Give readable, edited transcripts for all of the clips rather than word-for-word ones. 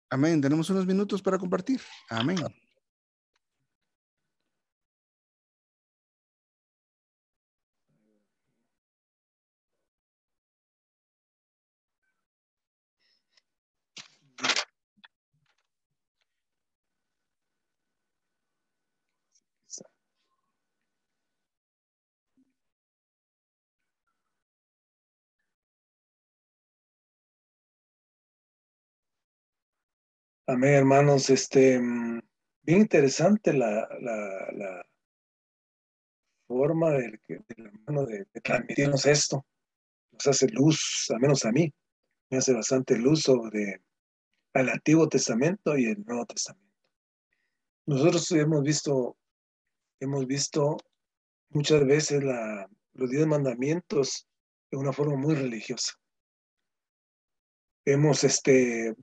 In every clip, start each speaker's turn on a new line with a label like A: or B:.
A: Amén. Tenemos unos minutos para compartir. Amén.
B: Amén, hermanos. Bien interesante la forma del hermano de transmitirnos esto. Nos hace luz, al menos a mí, me hace bastante luz sobre el Antiguo Testamento y el Nuevo Testamento. Nosotros hemos visto muchas veces los 10 mandamientos de una forma muy religiosa. Hemos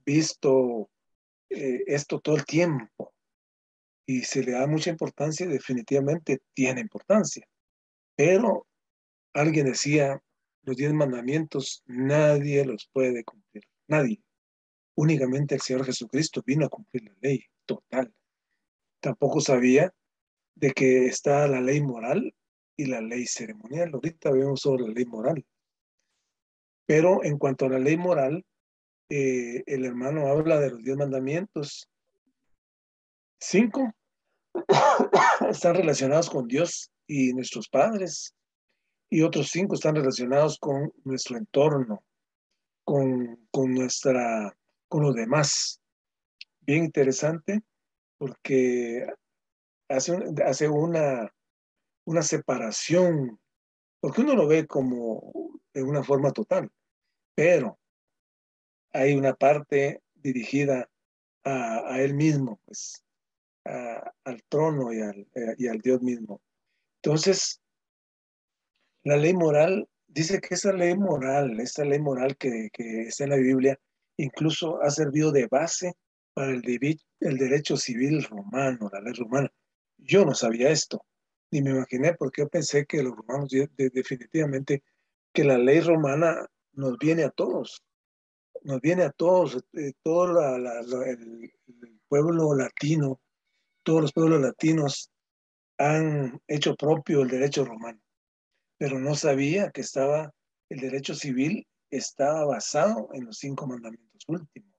B: visto esto todo el tiempo y se le da mucha importancia, definitivamente tiene importancia. Pero alguien decía, los 10 mandamientos nadie los puede cumplir, nadie. Únicamente el Señor Jesucristo vino a cumplir la ley total. Tampoco sabía de que está la ley moral y la ley ceremonial. Ahorita vemos sobre la ley moral. Pero en cuanto a la ley moral, el hermano habla de los 10 mandamientos. 5 están relacionados con Dios y nuestros padres, y otros 5 están relacionados con nuestro entorno, con con los demás. Bien interesante, porque hace una separación, porque uno lo ve como de una forma total, pero hay una parte dirigida a él mismo, pues, al trono y al Dios mismo. Entonces, la ley moral, dice que esta ley moral que está en la Biblia, incluso ha servido de base para el derecho civil romano, la ley romana. Yo no sabía esto, ni me imaginé, porque yo pensé que los romanos, definitivamente, que la ley romana nos viene a todos, todo el pueblo latino, todos los pueblos latinos han hecho propio el derecho romano, pero no sabía que el derecho civil estaba basado en los 5 mandamientos últimos.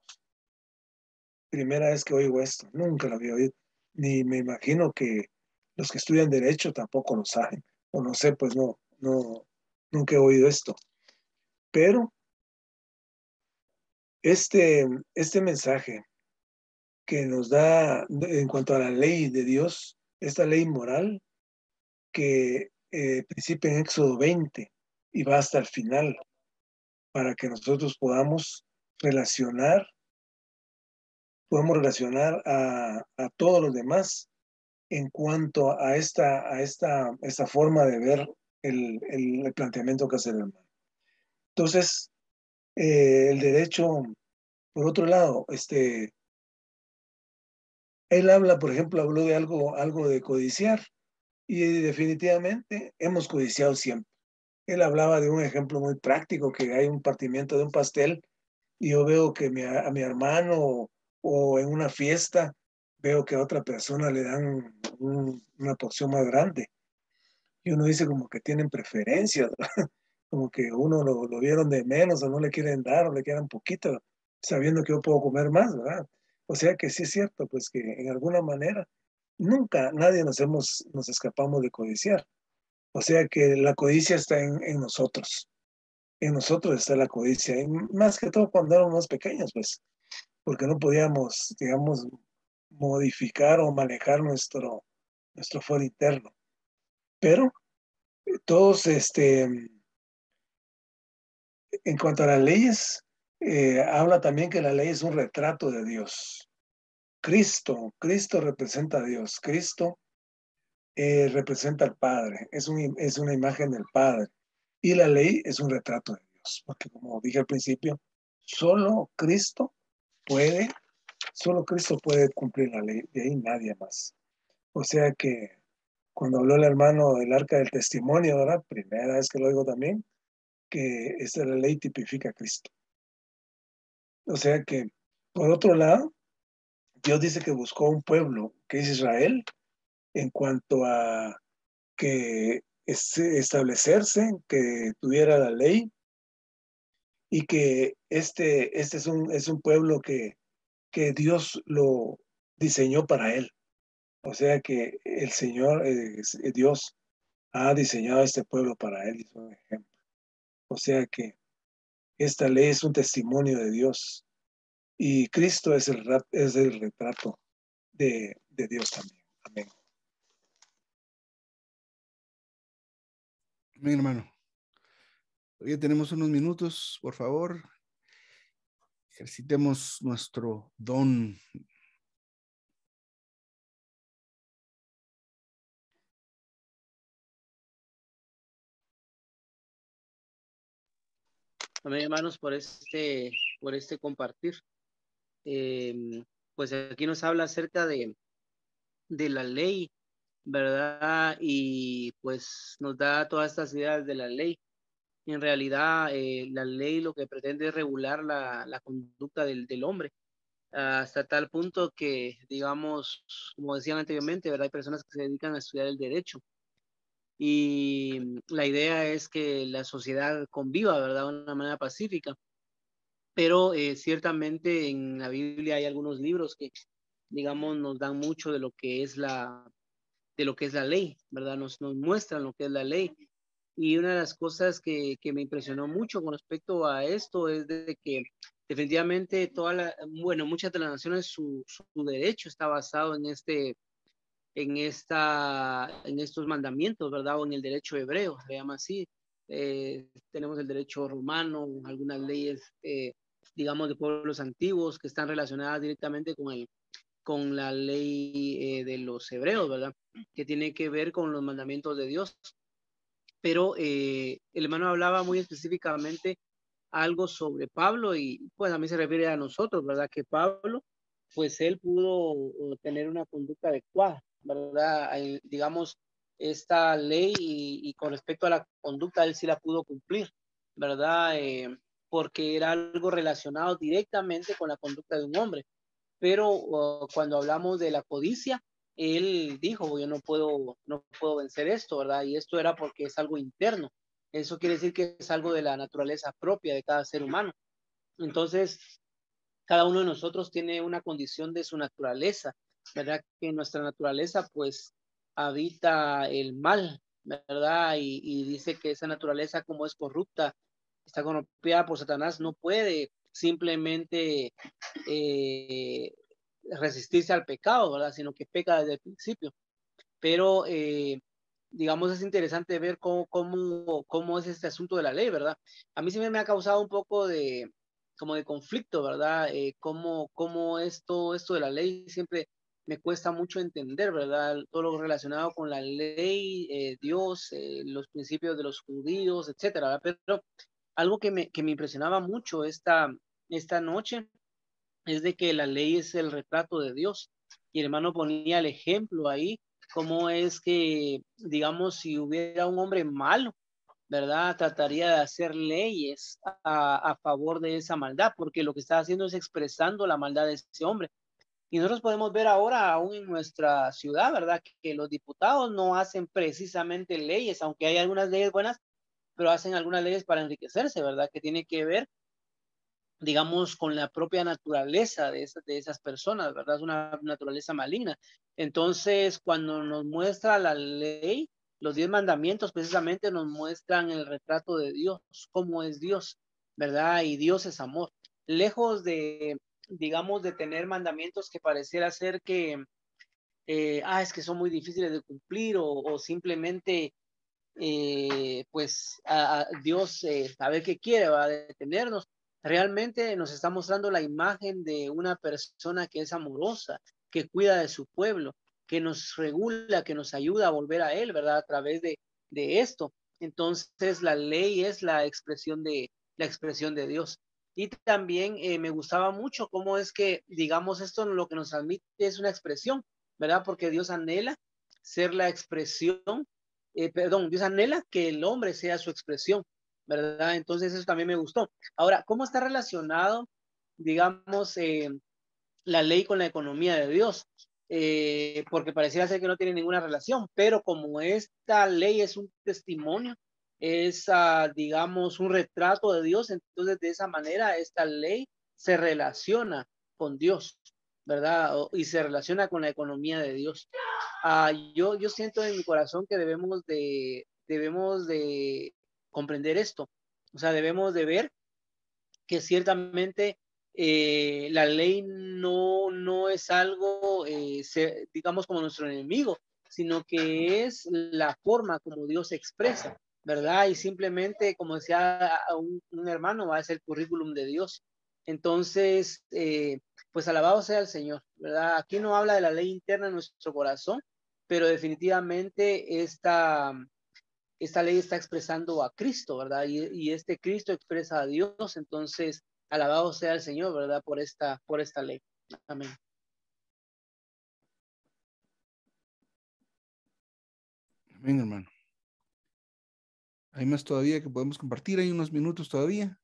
B: Primera vez que oigo esto, nunca lo había oído, ni me imagino que los que estudian derecho tampoco lo saben, o no sé, pues nunca he oído esto. Pero este mensaje que nos da en cuanto a la ley de Dios, esta ley moral que principia en Éxodo 20 y va hasta el final, para que nosotros podamos relacionar a todos los demás en cuanto a esta forma de ver el planteamiento que hace el hermano. Entonces, el derecho, por otro lado, él habla, por ejemplo, habló de algo de codiciar, y definitivamente hemos codiciado siempre. Él hablaba de un ejemplo muy práctico, que hay un partimiento de un pastel y yo veo que a mi hermano o en una fiesta veo que a otra persona le dan una porción más grande. Y uno dice como que tienen preferencias, ¿verdad? Como que uno lo vieron de menos o no le quieren dar o le quedan poquito, sabiendo que yo puedo comer más, ¿verdad? O sea que sí es cierto, pues que en alguna manera nunca nadie nos escapamos de codiciar. O sea que la codicia está en nosotros. En nosotros está la codicia, y más que todo cuando éramos más pequeños, pues, porque no podíamos, digamos, modificar o manejar nuestro fuero interno. Pero todos, en cuanto a las leyes, habla también que la ley es un retrato de Dios. Cristo representa a Dios. Cristo representa al Padre. Es una imagen del Padre. Y la ley es un retrato de Dios. Porque como dije al principio, solo Cristo puede, solo Cristo puede cumplir la ley. De ahí nadie más. O sea que cuando habló el hermano del arca del testimonio, ¿verdad? Primera vez que lo oigo también, que esta la ley tipifica a Cristo. O sea que, por otro lado, Dios dice que buscó un pueblo que es Israel en cuanto a que establecerse, que tuviera la ley y que este es un pueblo que Dios lo diseñó para él. O sea que el Señor, Dios, ha diseñado este pueblo para él, es un ejemplo. O sea que esta ley es un testimonio de Dios y Cristo es el retrato de Dios también. Amén.
A: Amén, hermano. Hoy tenemos unos minutos, por favor. Ejercitemos nuestro don.
C: Amén, hermanos, por este compartir. Pues aquí nos habla acerca de la ley, ¿verdad? Y pues nos da todas estas ideas de la ley. En realidad, la ley lo que pretende es regular la conducta del hombre, hasta tal punto que, digamos, como decían anteriormente, ¿verdad? Hay personas que se dedican a estudiar el derecho. Y la idea es que la sociedad conviva, ¿verdad? De una manera pacífica. Pero ciertamente en la Biblia hay algunos libros que, digamos, nos dan mucho de lo que es de lo que es la ley, ¿verdad? Nos muestran lo que es la ley. Y una de las cosas que me impresionó mucho con respecto a esto es de que definitivamente bueno, muchas de las naciones, su derecho está basado en en estos mandamientos, ¿verdad? O en el derecho hebreo, se llama así. Tenemos el derecho romano, algunas leyes, digamos, de pueblos antiguos que están relacionadas directamente con la ley de los hebreos, ¿verdad? Que tiene que ver con los mandamientos de Dios. Pero el hermano hablaba muy específicamente algo sobre Pablo y pues a mí se refiere a nosotros, ¿verdad? Que Pablo, pues él pudo tener una conducta adecuada, ¿verdad? Digamos, esta ley y con respecto a la conducta, él sí la pudo cumplir, ¿verdad? Porque era algo relacionado directamente con la conducta de un hombre. Pero cuando hablamos de la codicia, él dijo, yo no puedo vencer esto, ¿verdad? Y esto era porque es algo interno. Eso quiere decir que es algo de la naturaleza propia de cada ser humano. Entonces, cada uno de nosotros tiene una condición de su naturaleza, ¿verdad? Que en nuestra naturaleza, pues, habita el mal, ¿verdad? Y dice que esa naturaleza, como es corrupta, está corrompida por Satanás, no puede simplemente eh, resistirse al pecado, ¿verdad? Sino que peca desde el principio. Pero, digamos, es interesante ver cómo es este asunto de la ley, ¿verdad? A mí sí me ha causado un poco como de conflicto, ¿verdad? Cómo es todo esto de la ley siempre me cuesta mucho entender, ¿verdad? Todo lo relacionado con la ley, Dios, los principios de los judíos, etcétera, ¿verdad? Pero algo que me impresionaba mucho esta noche es de que la ley es el retrato de Dios. Y el hermano ponía el ejemplo ahí, cómo es que, digamos, si hubiera un hombre malo, ¿verdad? Trataría de hacer leyes a favor de esa maldad, porque lo que está haciendo es expresando la maldad de ese hombre. Y nosotros podemos ver ahora, aún en nuestra ciudad, ¿verdad? Que los diputados no hacen precisamente leyes, aunque hay algunas leyes buenas, pero hacen algunas leyes para enriquecerse, ¿verdad? Que tiene que ver, digamos, con la propia naturaleza de esas personas, ¿verdad? Es una naturaleza maligna. Entonces, cuando nos muestra la ley, los 10 mandamientos precisamente nos muestran el retrato de Dios, cómo es Dios, ¿verdad? Y Dios es amor. Lejos de, digamos, de tener mandamientos que pareciera ser que, es que son muy difíciles de cumplir o simplemente pues Dios sabe qué quiere, va a detenernos. Realmente nos está mostrando la imagen de una persona que es amorosa, que cuida de su pueblo, que nos regula, que nos ayuda a volver a Él, ¿verdad? A través de esto. Entonces la ley es la expresión de Dios. Y también me gustaba mucho cómo es que, digamos, esto lo que nos admite es una expresión, ¿verdad? Porque Dios anhela ser la expresión perdón, Dios anhela que el hombre sea su expresión, ¿verdad? Entonces eso también me gustó. Ahora, ¿cómo está relacionado, digamos, la ley con la economía de Dios, porque pareciera ser que no tiene ninguna relación, pero como esta ley es un testimonio, es, digamos, un retrato de Dios, entonces de esa manera esta ley se relaciona con Dios, ¿verdad? Y se relaciona con la economía de Dios. Yo siento en mi corazón que debemos de comprender esto, o sea, debemos de ver que ciertamente la ley no es algo, digamos, como nuestro enemigo, sino que es la forma como Dios se expresa, ¿verdad? Y simplemente, como decía un hermano, va a ser el currículum de Dios. Entonces, pues alabado sea el Señor, ¿verdad? Aquí no habla de la ley interna en nuestro corazón, pero definitivamente esta ley está expresando a Cristo, ¿verdad? Y este Cristo expresa a Dios, entonces, alabado sea el Señor, ¿verdad? Por esta ley. Amén.
A: Amén, hermano. Hay más todavía que podemos compartir, hay unos minutos todavía.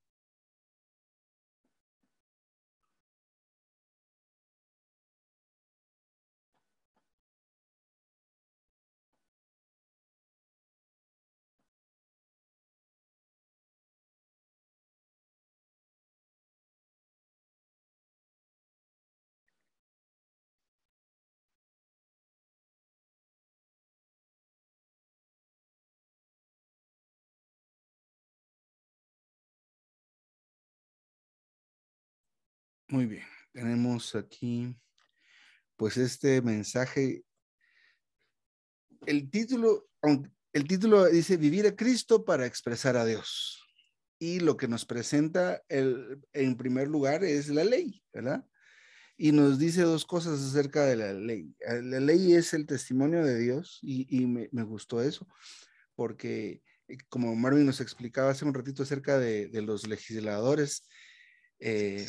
A: Muy bien, tenemos aquí pues este mensaje. El título dice Vivir a Cristo para expresar a Dios. Y lo que nos presenta en primer lugar es la ley, ¿verdad? Y nos dice dos cosas acerca de la ley. La ley es el testimonio de Dios y me gustó eso, porque como Marvin nos explicaba hace un ratito acerca de los legisladores, eh,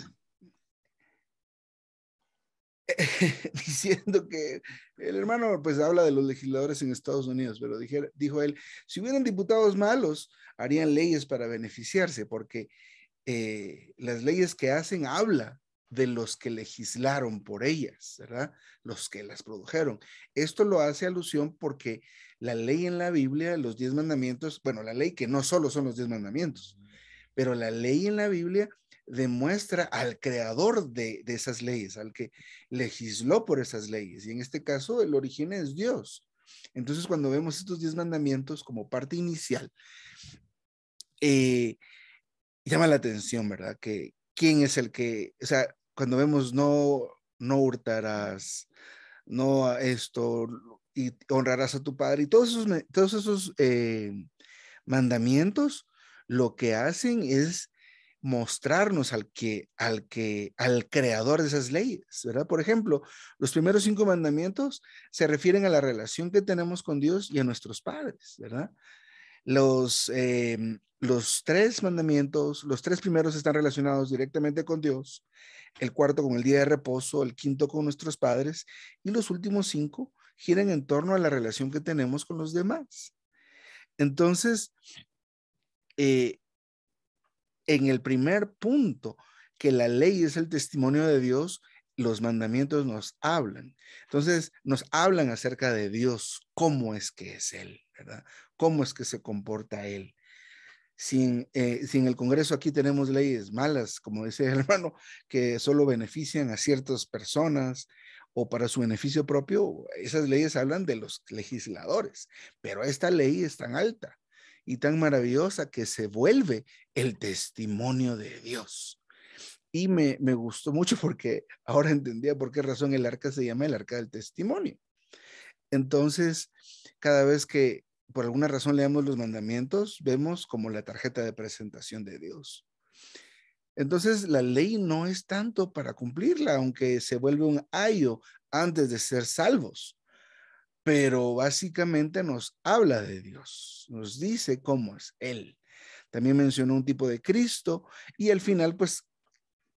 A: diciendo que el hermano pues habla de los legisladores en Estados Unidos, pero dijo él, si hubieran diputados malos, harían leyes para beneficiarse, porque las leyes que hacen habla de los que legislaron por ellas, ¿verdad? Los que las produjeron. Esto lo hace alusión porque la ley en la Biblia, los 10 mandamientos, bueno, la ley que no solo son los 10 mandamientos, pero la ley en la Biblia demuestra al creador de esas leyes, al que legisló por esas leyes. Y en este caso, el origen es Dios. Entonces, cuando vemos estos 10 mandamientos como parte inicial, llama la atención, ¿verdad? Que quién es el que, o sea, cuando vemos no hurtarás, no a esto, y honrarás a tu padre, y todos esos mandamientos, lo que hacen es mostrarnos al creador de esas leyes, ¿verdad? Por ejemplo, los primeros 5 mandamientos se refieren a la relación que tenemos con Dios y a nuestros padres, ¿verdad? Los 3 mandamientos, los 3 primeros están relacionados directamente con Dios, el cuarto con el día de reposo, el quinto con nuestros padres, y los últimos 5 giran en torno a la relación que tenemos con los demás. Entonces, en el primer punto, que la ley es el testimonio de Dios, los mandamientos nos hablan. Entonces, nos hablan acerca de Dios, cómo es que es Él, ¿verdad? Cómo es que se comporta Él. Si en el Congreso aquí tenemos leyes malas, como decía el hermano, que solo benefician a ciertas personas o para su beneficio propio, esas leyes hablan de los legisladores, pero esta ley es tan alta y tan maravillosa que se vuelve el testimonio de Dios. Y me gustó mucho porque ahora entendía por qué razón el arca se llama el arca del testimonio. Entonces, cada vez que por alguna razón leamos los mandamientos, vemos como la tarjeta de presentación de Dios. Entonces, la ley no es tanto para cumplirla, aunque se vuelve un ayo antes de ser salvos, pero básicamente nos habla de Dios, nos dice cómo es Él. También mencionó un tipo de Cristo y al final, pues,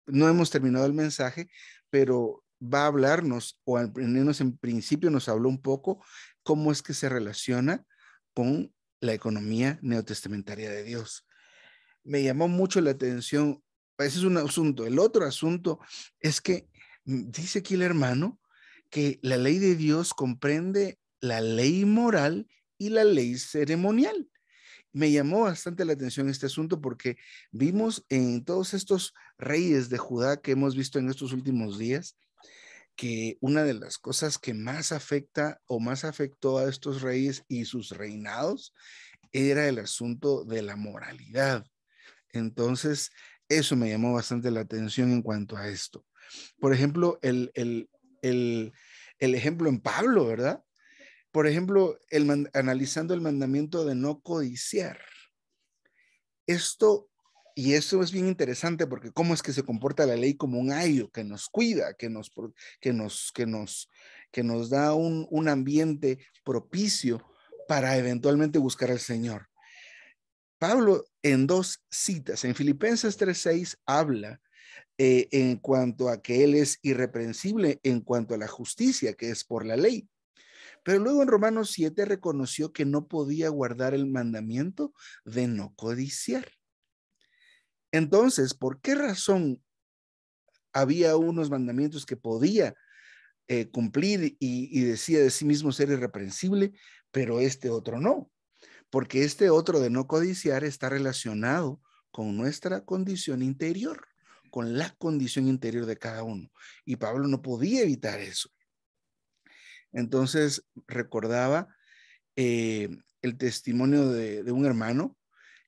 A: no hemos terminado el mensaje, pero va a hablarnos, o al menos en principio nos habló un poco cómo es que se relaciona con la economía neotestamentaria de Dios. Me llamó mucho la atención, ese es un asunto. El otro asunto es que Dice aquí el hermano que la ley de Dios comprende la ley moral y la ley ceremonial. Me llamó bastante la atención este asunto porque vimos en todos estos reyes de Judá que hemos visto en estos últimos días que una de las cosas que más afecta o más afectó a estos reyes y sus reinados era el asunto de la moralidad. Entonces, eso me llamó bastante la atención en cuanto a esto. Por ejemplo, el ejemplo en Pablo, ¿verdad? Por ejemplo, analizando el mandamiento de no codiciar. Esto, y eso es bien interesante porque cómo es que se comporta la ley como un ayo que nos cuida, que nos da un ambiente propicio para eventualmente buscar al Señor. Pablo en 2 citas, en Filipenses 3:6 habla en cuanto a que él es irreprensible en cuanto a la justicia que es por la ley. Pero luego en Romanos 7 reconoció que no podía guardar el mandamiento de no codiciar. Entonces, ¿por qué razón había unos mandamientos que podía cumplir y decía de sí mismo ser irreprensible, pero este otro no? Porque este otro de no codiciar está relacionado con nuestra condición interior, con la condición interior de cada uno. Y Pablo no podía evitar eso. Entonces recordaba el testimonio de un hermano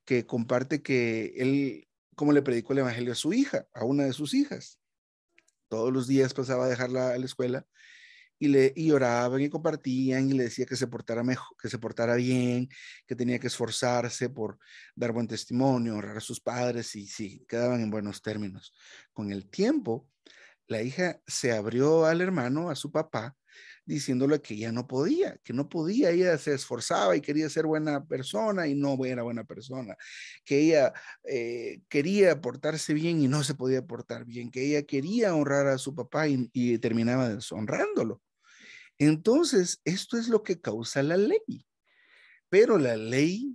A: que comparte que él, cómo le predicó el evangelio a su hija, a una de sus hijas. Todos los días pasaba a dejarla a la escuela y oraban y compartían y le decía que se portara mejor, que se portara bien, que tenía que esforzarse por dar buen testimonio, honrar a sus padres y sí, quedaban en buenos términos. Con el tiempo, la hija se abrió al hermano, a su papá, diciéndole que ya no podía, ella se esforzaba y quería ser buena persona y no era buena persona, que ella quería portarse bien y no se podía portar bien, que ella quería honrar a su papá y terminaba deshonrándolo. Entonces, esto es lo que causa la ley, pero la ley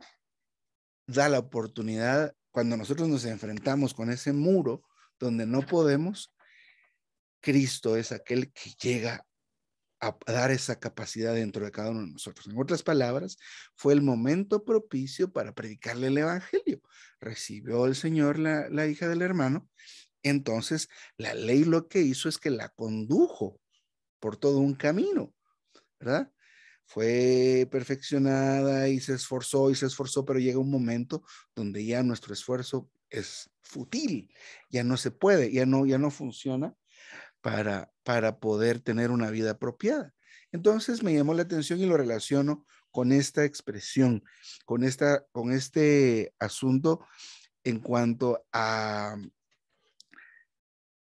A: da la oportunidad, cuando nosotros nos enfrentamos con ese muro donde no podemos, Cristo es aquel que llega a dar esa capacidad dentro de cada uno de nosotros. En otras palabras, fue el momento propicio para predicarle el evangelio. Recibió el Señor la hija del hermano. Entonces, la ley lo que hizo es que la condujo por todo un camino, ¿verdad? Fue perfeccionada y se esforzó, pero llega un momento donde ya nuestro esfuerzo es fútil, ya no se puede, ya no funciona para poder tener una vida apropiada. Entonces me llamó la atención y lo relaciono con esta expresión, con este asunto en cuanto a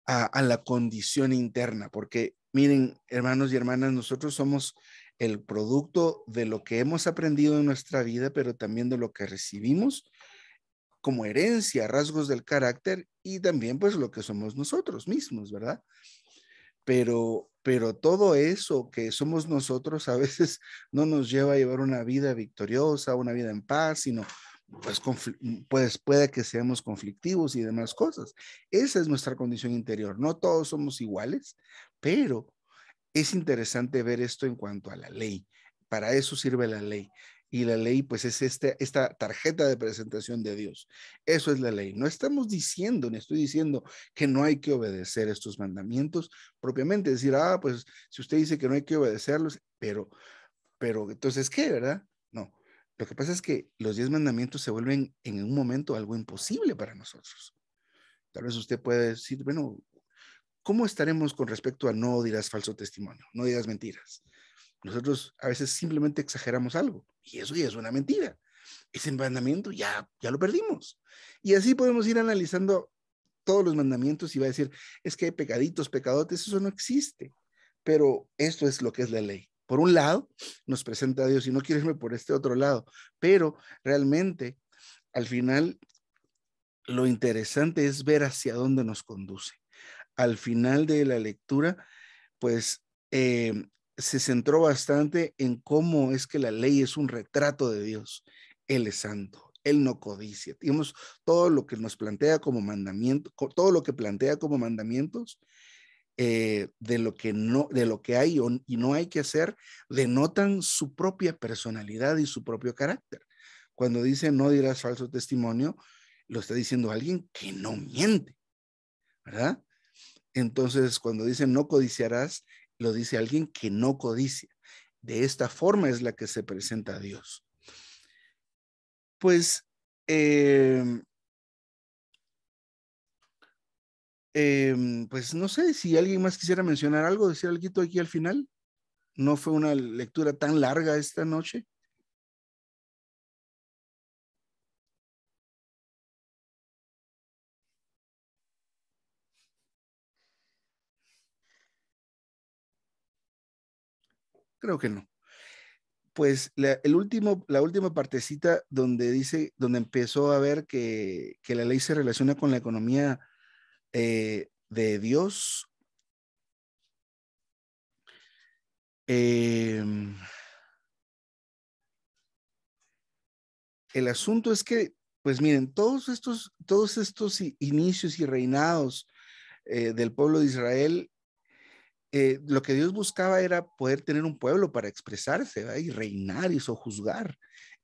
A: la condición interna, porque miren, hermanos y hermanas, nosotros somos el producto de lo que hemos aprendido en nuestra vida, pero también de lo que recibimos como herencia, rasgos del carácter y también pues lo que somos nosotros mismos, ¿verdad? Pero todo eso que somos nosotros a veces no nos lleva a llevar una vida victoriosa, una vida en paz, sino pues puede que seamos conflictivos y demás cosas. Esa es nuestra condición interior. No todos somos iguales, pero es interesante ver esto en cuanto a la ley. Para eso sirve la ley. Y la ley, pues, es esta tarjeta de presentación de Dios. Eso es la ley. No estamos diciendo, ni estoy diciendo que no hay que obedecer estos mandamientos propiamente. Decir, pues, si usted dice que no hay que obedecerlos, pero entonces, ¿qué, verdad? No. Lo que pasa es que los 10 mandamientos se vuelven en un momento algo imposible para nosotros. Tal vez usted puede decir, bueno, ¿cómo estaremos con respecto a no dirás falso testimonio, no dirás mentiras? Nosotros a veces simplemente exageramos algo y eso ya es una mentira. Ese mandamiento ya lo perdimos. Y así podemos ir analizando todos los mandamientos y va a decir, es que hay pecaditos, pecadotes, eso no existe. Pero esto es lo que es la ley. Por un lado, nos presenta a Dios y no quiero irme por este otro lado, pero realmente al final lo interesante es ver hacia dónde nos conduce. Al final de la lectura, pues se centró bastante en cómo es que la ley es un retrato de Dios. Él es santo, Él no codicia. Digamos, todo lo que nos plantea como mandamiento, todo lo que plantea como mandamientos de lo que hay y no hay que hacer, denotan su propia personalidad y su propio carácter. Cuando dice no dirás falso testimonio, lo está diciendo alguien que no miente, ¿verdad? Entonces, cuando dice no codiciarás, lo dice alguien que no codicia. De esta forma es la que se presenta a Dios. Pues, pues no sé si alguien más quisiera mencionar algo, decir algo aquí al final. No fue una lectura tan larga esta noche. Creo que no. Pues la última partecita donde dice, donde empezó a ver que la ley se relaciona con la economía de Dios. El asunto es que, pues miren, todos estos inicios y reinados del pueblo de Israel, lo que Dios buscaba era poder tener un pueblo para expresarse, ¿verdad? Y reinar y sojuzgar.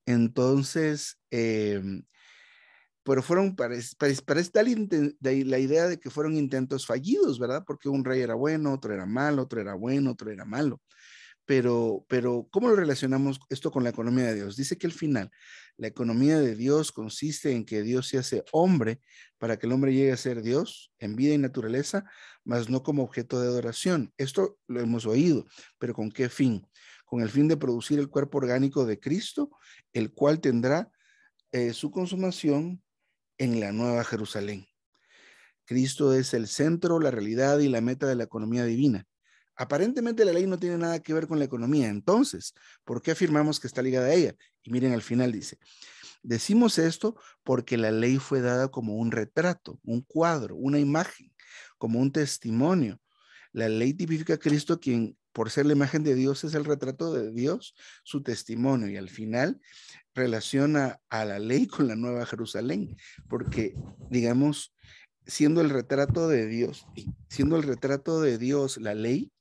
A: Entonces, pero fueron, parece la idea de que fueron intentos fallidos, ¿verdad? Porque un rey era bueno, otro era malo, otro era bueno, otro era malo. Pero, ¿cómo lo relacionamos esto con la economía de Dios? Dice que al final, la economía de Dios consiste en que Dios se hace hombre para que el hombre llegue a ser Dios en vida y naturaleza, mas no como objeto de adoración. Esto lo hemos oído, pero ¿con qué fin? Con el fin de producir el cuerpo orgánico de Cristo, el cual tendrá su consumación en la Nueva Jerusalén. Cristo es el centro, la realidad y la meta de la economía divina. Aparentemente la ley no tiene nada que ver con la economía. Entonces, ¿por qué afirmamos que está ligada a ella? Y miren, al final dice, decimos esto porque la ley fue dada como un retrato, un cuadro, una imagen, como un testimonio. La ley tipifica a Cristo, quien por ser la imagen de Dios es el retrato de Dios, su testimonio. Y al final relaciona a la ley con la Nueva Jerusalén, porque digamos, siendo el retrato de Dios la ley,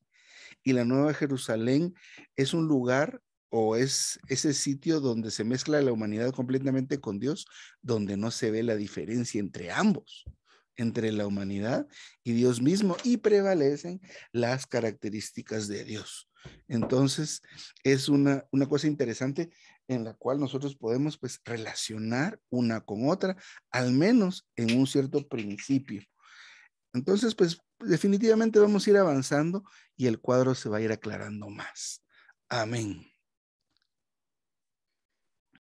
A: y la Nueva Jerusalén es un lugar o es ese sitio donde se mezcla la humanidad completamente con Dios, donde no se ve la diferencia entre ambos, entre la humanidad y Dios mismo, y prevalecen las características de Dios. Entonces, es una cosa interesante en la cual nosotros podemos pues relacionar una con otra, al menos en un cierto principio. Entonces, pues definitivamente vamos a ir avanzando y el cuadro se va a ir aclarando más. Amén.